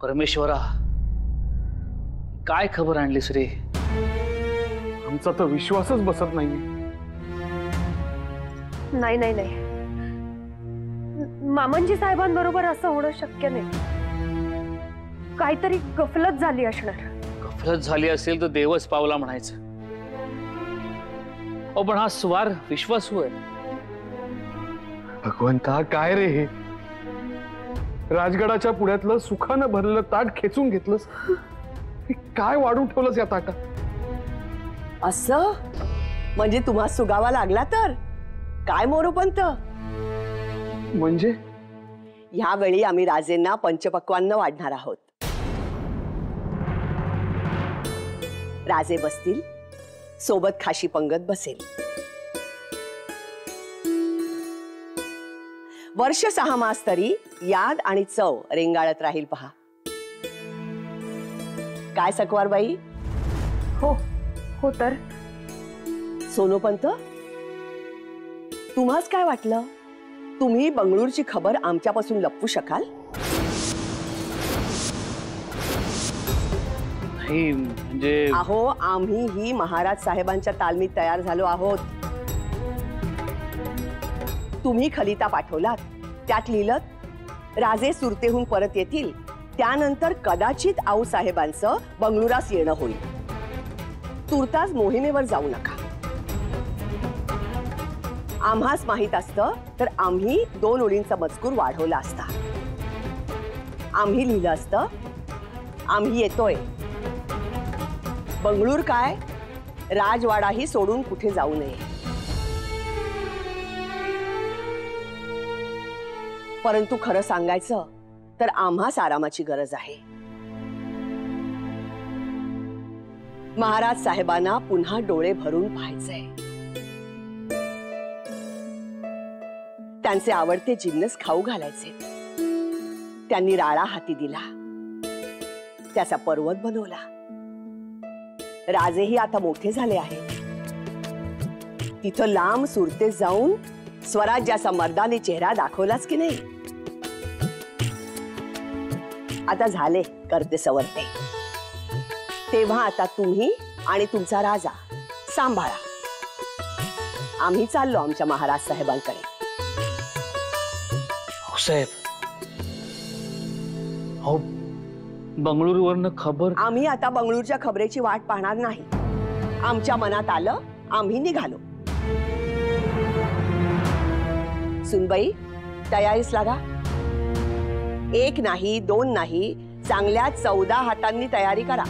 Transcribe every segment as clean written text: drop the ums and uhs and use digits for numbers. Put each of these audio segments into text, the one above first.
परमेश्वरा, काय खबर आणलीस रे? आमचा तर विश्वासच बसत नाहीये. नाही नाही नाही, मामनजी साहेबांबरोबर असं होणं शक्य नाही. काहीतरी गफलत झाली असणार. गफलत झाली असेल तर देवच पावला म्हणायचं. अहो पण हा स्वार विश्वासू आहे. भगवंता, काय रे हे? राजगडाच्या पुढ्यातलं सुखानं भरलेलं ताट खेचून घेतलंस. काय वाढून ठेवलंस या ताटात? असं म्हणजे तुम्हा सुगावा लागला तर काय मोरोपंत? म्हणजे ह्यावेळी आम्ही राजेंना पंचपक्वान्न वाढणार आहोत. राजे बसतील, सोबत खाशी पंगत बसेल. वर्ष 6 मास तरी याद आणि चव रेंगाळत राहील पहा. काय सकवारबाई? हो हो. तर सोनोपंत, तुम्हास काय वाटलं? तुम्ही बंगळूरची खबर आमच्यापासून लपवू शकाल? नाही म्हणजे अहो, आम्हीही महाराज साहेबांच्या तालमीत तयार झालो आहोत. तुम्ही खलिता पाठवलात, त्यात लिहिलं राजे सुरतेहून परत येतील, त्यानंतर कदाचित आऊ साहेबांचं बंगळुरास येणं होईल. तुर्तास मोहिमेवर जाऊ नका. आम्हास माहित असतं तर आम्ही 2 ओळींचा मजकूर वाढवला असता. आम्ही लिहिलं असतं, आम्ही येतोय. बंगळूर काय, राजवाडाही सोडून कुठे जाऊ नये. परंतु खरं सांगायचं तर आम्हास आरामाची गरज आहे. महाराज साहेबांना पुन्हा डोळे भरून पाहायचंय. त्यांचे आवडते जिन्नस खाऊ घालायचे. त्यांनी राळा हाती दिला, त्याचा पर्वत बनवला. राजेही आता मोठे झाले आहेत. तिथं लांब सुरतेत जाऊन स्वराज्याचा मर्दानी चेहरा दाखवलाच की नाही? आता झाले करते सवरते. तेव्हा आता तुम्ही आणि तुमचा राजा सांभाळा. आम्ही चाललो आमच्या महाराज साहेबांकडे. साहेब, अहो बंगळुरूवरनं खबर. आम्ही आता बंगळूरच्या खबरेची वाट पाहणार नाही. आमच्या मनात आलं, आम्ही निघालो. सुनबाई, तयारीस लागा. 1 नाही 2 नाही, चांगल्या 14 हातांनी तयारी करा.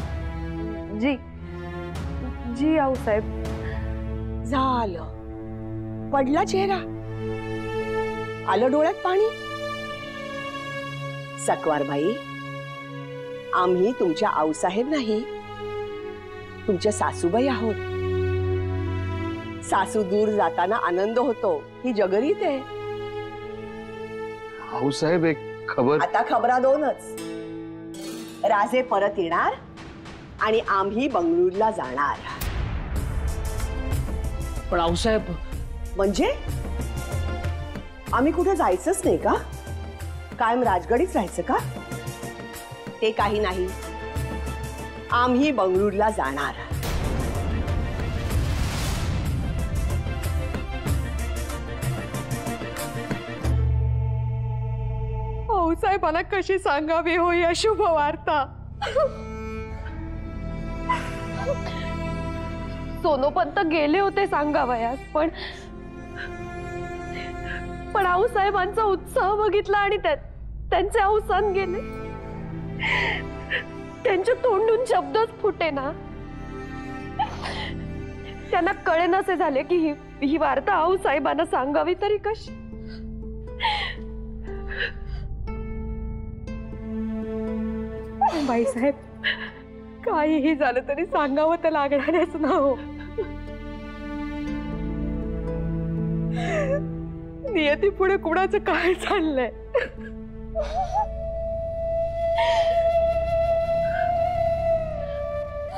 जी जी आऊ साहेब. झालं. पडला चेहरा, आलं डोळ्यात पाणी. सकवारबाई, आम्ही तुमच्या आऊसाहेब नाही, तुमच्या सासूबाई आहोत. सासू दूर जाताना आनंद होतो ही जगरीत आहे. आऊसाहेब, एक खबर. आता खबरा 2च. राजे परत येणार आणि आम्ही बंगळूरला जाणार. पण आऊसाहेब, म्हणजे आम्ही कुठे जायचंच नाही का? कायम राजगडीच राहायचं का? ते काही नाही. आम्ही बंगळूरला जाणार. साहेबांना कशी सांगावी हो ही अशुभ वार्ता? सोनोपंत गेले होते सांगावयास, पण आऊ साहेबांचा उत्साह बघितला आणि त्यांचे अवसान गेले. त्यांच्या तोंडून शब्दच फुटेना. त्यांना कळेनासे झाले की ही वार्ता आऊ साहेबांना सांगावी तरी कशी. बाईसाहेब, काहीही झालं तरी सांगावं तर लागणारच ना हो. नियती पुढे कुणाचं काय चाललंय?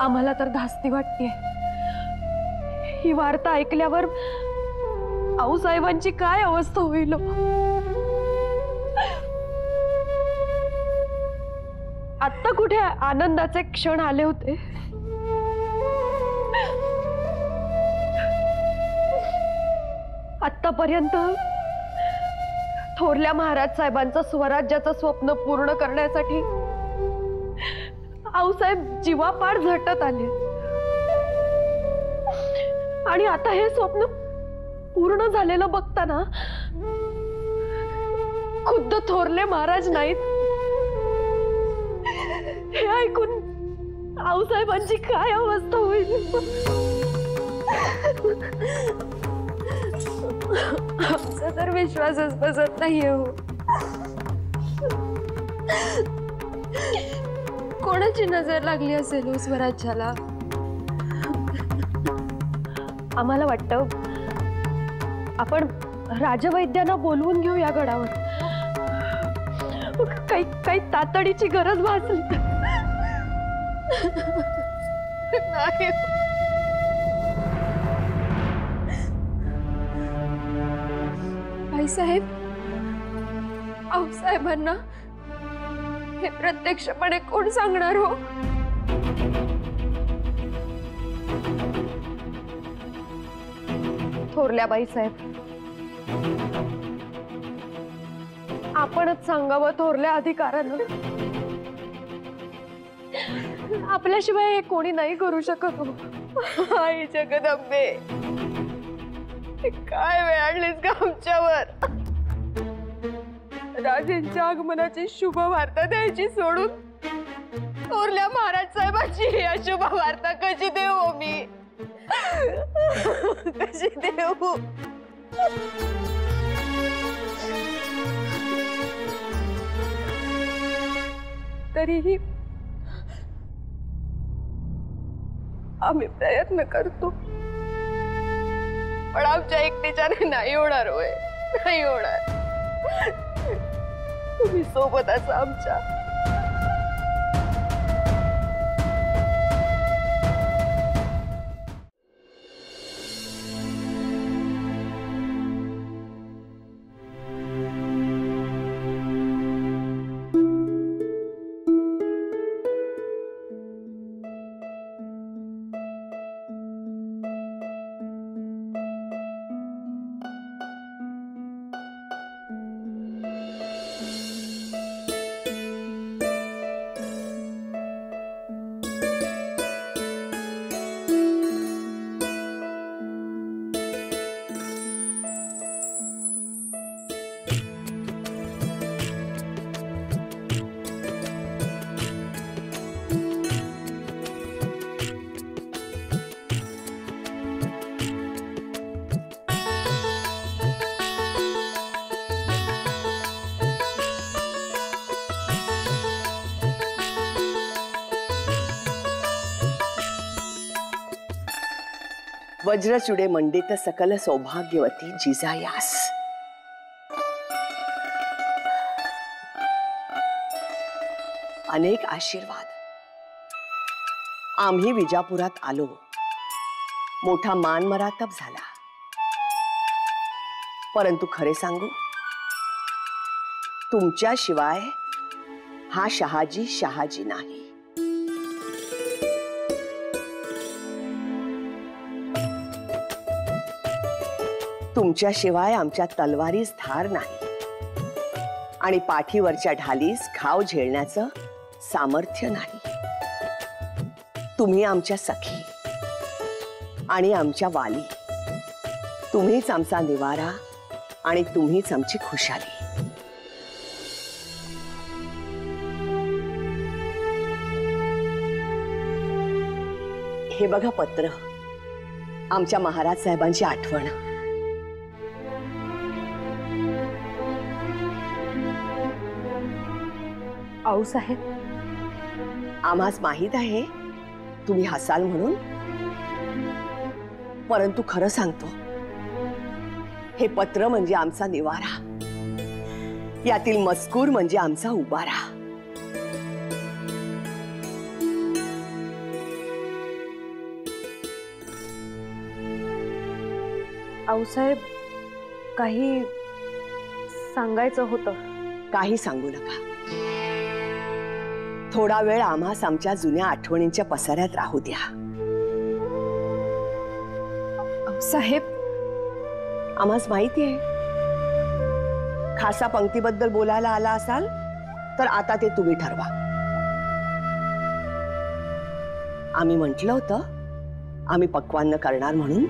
आम्हाला तर धास्ती वाटते. ही वार्ता ऐकल्यावर आऊसाहेबांची काय अवस्था होईल? आत्ता कुठे आनंदाचे क्षण आले होते? आतापर्यंत थोरल्या महाराज साहेबांचं स्वराज्याचं स्वप्न पूर्ण करण्यासाठी आऊसाहेब जीवापाड झटत आले आणि आता हे स्वप्न पूर्ण झालेलं बघताना खुद्द थोरले महाराज नाहीत हे ऐकून आऊसाहेबांची काय अवस्था होईल? आमचा तर विश्वासच बसत नाहीये हो. कोणाची नजर लागली असेल हो स्वराज्याला? आम्हाला वाटतं आपण राजवैद्यांना बोलवून घेऊ या गडावर. काही तातडीची गरज भासली नाही. आईसाहेब, आऊसाहेबांना हे प्रत्यक्षपणे कोण सांगणार हो? थोरल्या बाईसाहेब, आपणच सांगावं थोरल्या अधिकाऱ्यानं. आपल्याशिवाय हे कोणी नाही करू शकत हो. आई जगदंबे, काय वेळ आणलीस का आमच्यावर? राजेंच्या आगमनाची शुभ वार्ता द्यायची सोडून थोरल्या महाराज साहेबांची ही अशुभ वार्ता कशी देऊ मी? कशी देऊ? तरीही आम्ही प्रयत्न करतो, पण आमच्या एकटीच्याने नाही होणार होय, नाही होणार. तुम्ही सोबत असा आमच्या. वज्रचुडे मंडित सकल सौभाग्यवती जिजायास. अनेक आशीर्वाद. आम्ही विजापुरात आलो, मोठा मानमरातब झाला. परंतु खरे सांगू, तुमच्याशिवाय हा शहाजी शहाजी नाही. तुमच्याशिवाय आमच्या तलवारीस धार नाही आणि पाठीवरच्या ढालीस घाव झेलण्याचं सामर्थ्य नाही. तुम्ही आमच्या सखी आणि आमच्या वाली. तुम्हीच आमचा निवारा आणि तुम्हीच आमची खुशाली. हे बघा पत्र. आमच्या महाराज साहेबांची आठवण. आऊसाहेब, आम्हास माहित आहे तुम्ही हसाल म्हणून, परंतु खरं सांगतो, हे पत्र म्हणजे आमचा निवारा. यातील मजकूर म्हणजे आमचा उबारा. आऊसाहेब, काही सांगायचं होतं. काही सांगू नका. थोडा वेळ आम्हास आमच्या जुन्या आठवणींच्या पसाऱ्यात राहू द्या. साहेब, आम्हास माहितीये खासा पंक्तीबद्दल बोलायला आला असाल तर आता ते तुम्ही ठरवा. आम्ही म्हटलं होतं आम्ही पक्वान्न करणार म्हणून,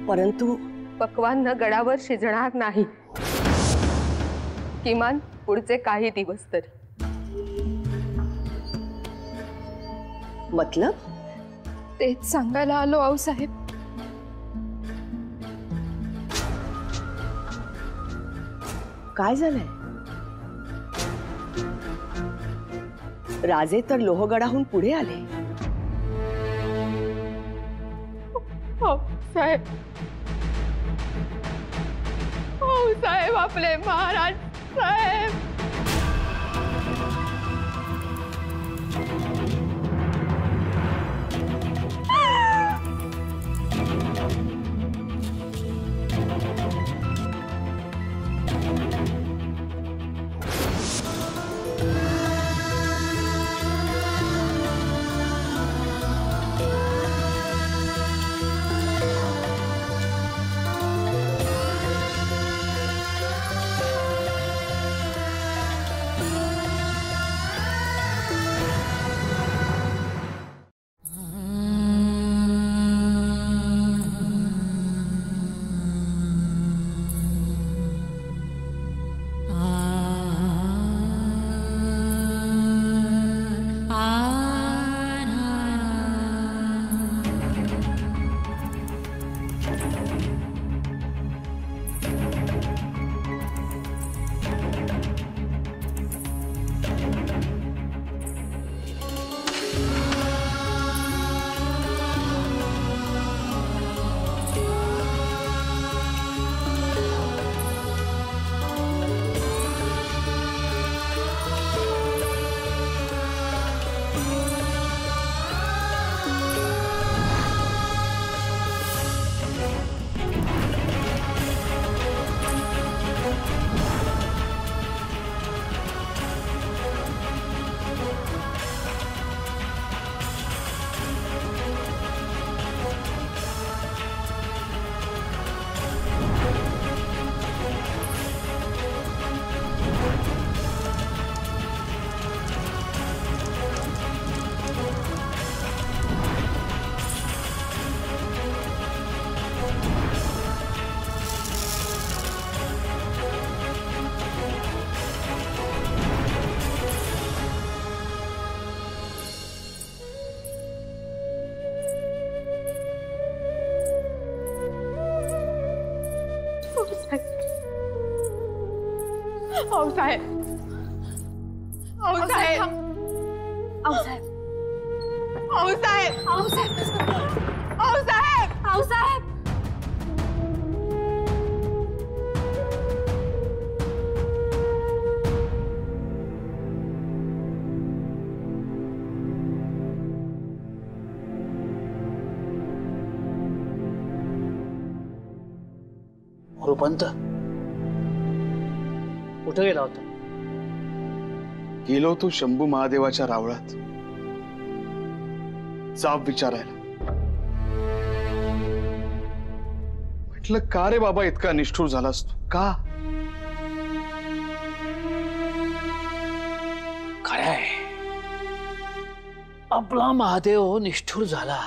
परंतु पक्वान्न गडावर शिजणार नाही, किमान पुढचे काही दिवस तरी. मतलब तेच सांगायला आलो आऊसाहेब. काय झालंय? राजे तर लोहगडाहून पुढे आले. साहेब, साहेब, आपले महाराज साहेब. आऊसाहेब, आऊसाहेब, आऊसाहेब, आऊसाहेब, आऊसाहेब, आऊसाहेब, आऊसाहेब. रुपंत कुठे गेला होता? गेलो तो शंभू महादेवाच्या रावळात जाब विचारायला. म्हटलं का रे बाबा इतका निष्ठुर झालास तू? का? काय आहे, आपला महादेव निष्ठुर झाला.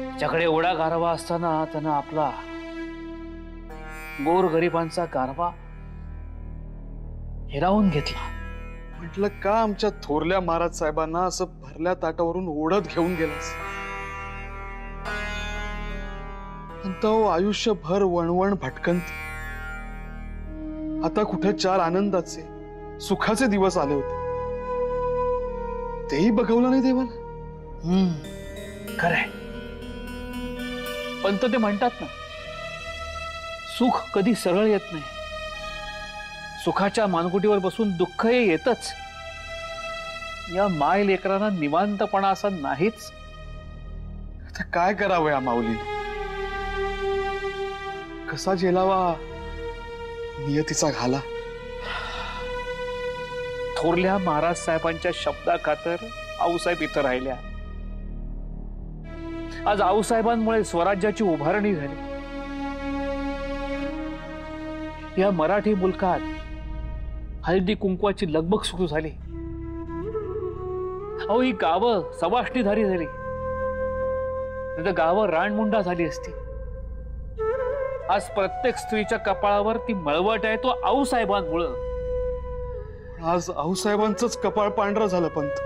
त्याच्याकडे एवढा गारवा असताना त्यानं आपला गोरगरिबांचा गारवा हिरावून घेतला. म्हटलं का आमच्या थोरल्या महाराज साहेबांना असं भरल्या ताटावरून ओढत घेऊन गेलास? तो आयुष्यभर वणवण भटकंत. आता कुठे चार आनंदाचे सुखाचे दिवस आले होते, तेही बघवलं नाही देवाला. खरंय, पण ते म्हणतात ना, सुख कधी सरळ येत नाही. सुखाच्या मानकुटीवर बसून दुःख हे येतच. या माय लेकरांना निवांतपणा असा नाहीच. आता काय करावं या माऊलीने? कसा झेलावा नियतीचा घाला? थोरल्या महाराज साहेबांच्या शब्दाखातर आऊसाहेब इथं राहिल्या. आज आऊसाहेबांमुळे स्वराज्याची उभारणी झाली. या मराठी मुलकात हळदी कुंकवाची लगबग सुरू झाली. अहो, ही गावं सवाष्णीधारी झाली, नाही तर गावं रानमुंडा झाली असती. आज प्रत्येक स्त्रीच्या कपाळावर ती मळवट आहे, तो आऊसाहेबांमुळं. आज आऊसाहेबांचंच कपाळ पांढरं झालं पंत.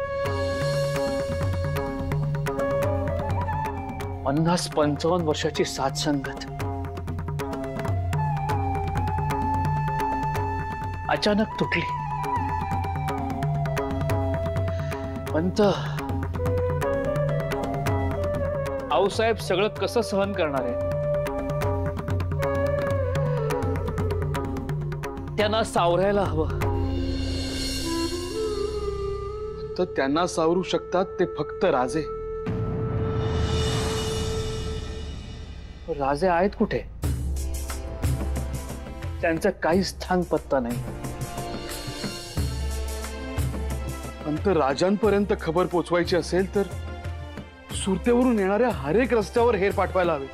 50-55 वर्षाची साथ संगत अचानक तुटली. पंत, आऊसाहेब सगळं कसं सहन करणार आहे? त्यांना सावरायला हवं. तर त्यांना सावरू शकतात ते फक्त राजे. राजे आहेत कुठे? त्यांचं काहीच थांग पत्ता नाही. पंत, राजांपर्यंत खबर पोचवायची असेल तर सुरतेवरून येणाऱ्या हर एक रस्त्यावर हेर पाठवायला हवे.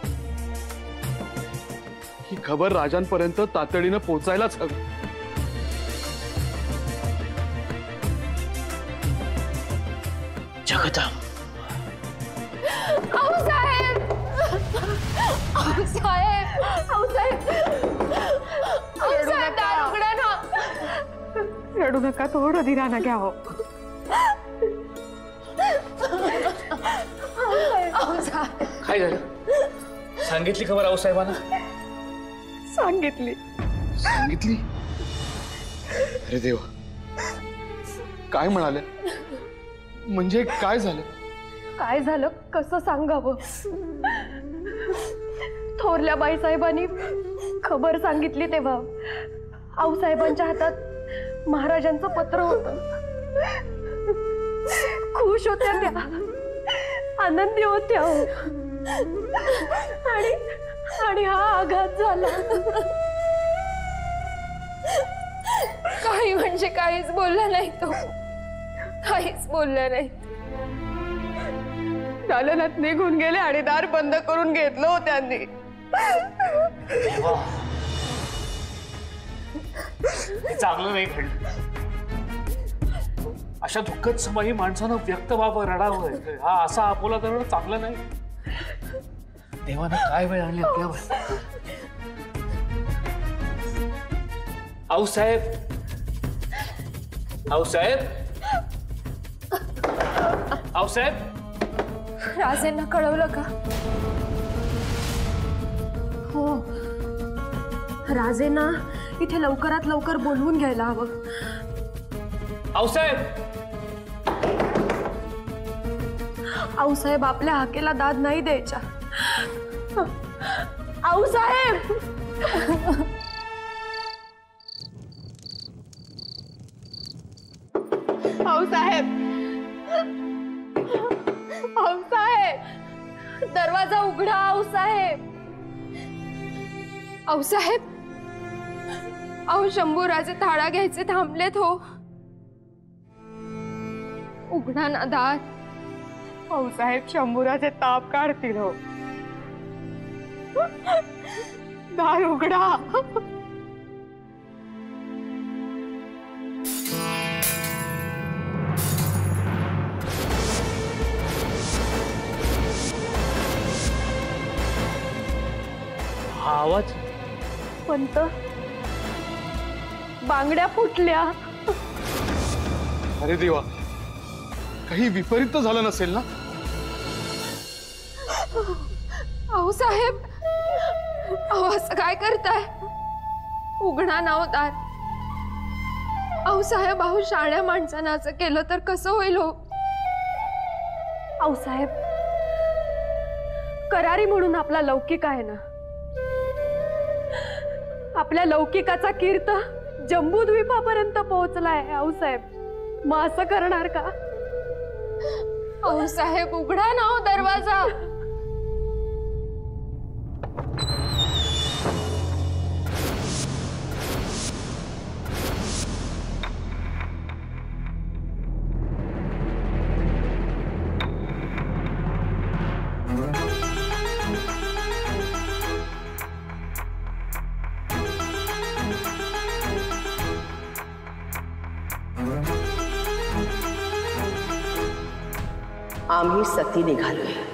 ही खबर राजांपर्यंत तातडीनं पोचायलाच हवी. जगदंब, आऊसाहेब, आऊसाहेब, आऊसाहेब, आऊसाहेब, दार उघडा ना. रडू नका, थोडं धीरानं घ्या हो. काय झालं? सांगितली खबर आऊसाहेबांना? सांगितली. सांगितली? अरे देवा, काय म्हणाले? म्हणजे काय झालं? काय झालं कसं सांगावं? थोरल्या बाईसाहेबांनी खबर सांगितली तेव्हा आऊसाहेबांच्या हातात महाराजांचं पत्र होतं. खुश होत्या त्या, आनंदी होत्या हो. आणि हा आघात झाला. काही म्हणजे काहीच बोलला नाही तो, काहीच बोलला नाही. दालनात निघून गेले आणि दार बंद करून घेतलं हो त्यांनी. चांगलं नाही घडलं. अशा दुःखद समयी माणसानं व्यक्त व्हावं, रडावं. हा असा अपोला करणं चांगलं नाही. देवानं काय वेळ आणली आपल्यावर. आऊसाहेब, आऊसाहेब, आऊसाहेब. राजेंना कळवलं का? हो, राजेंना इथे लवकरात लवकर बोलवून घ्यायला हवं. आऊसाहेब, आऊसाहेब आपल्या हाकेला दाद नाही द्यायच्या. आऊसाहेब, आऊसाहेब, आऊसाहेब, दरवाजा उघडा. आऊसाहेब, आऊसाहेब, अहो शंभूराजे थाळा घ्यायचे थांबलेत हो. उघडा ना दार. आऊसाहेब, शंभूराजे ताप काढतील हो. दार उघडा. हा आवाज? पंत, बांगड्या फुटल्या. अरे देवा, काही विपरीत झालं नसेल ना? अहो साहेब, अहो असं काय करताय? उघडा नाव दार. अहो साहेब, अहो शाण्या माणसानं असं केलं तर कसं होईल हो? अहो साहेब, करारी म्हणून आपला लौकिक आहे ना, आपल्या लौकिकाचा कीर्त जम्बूद्वीपापर्यंत पोहोचलाय. अहो साहेब, मग असं करणार का? अहो साहेब, उघडा ना हो दरवाजा. आम्ही सती निघालोय.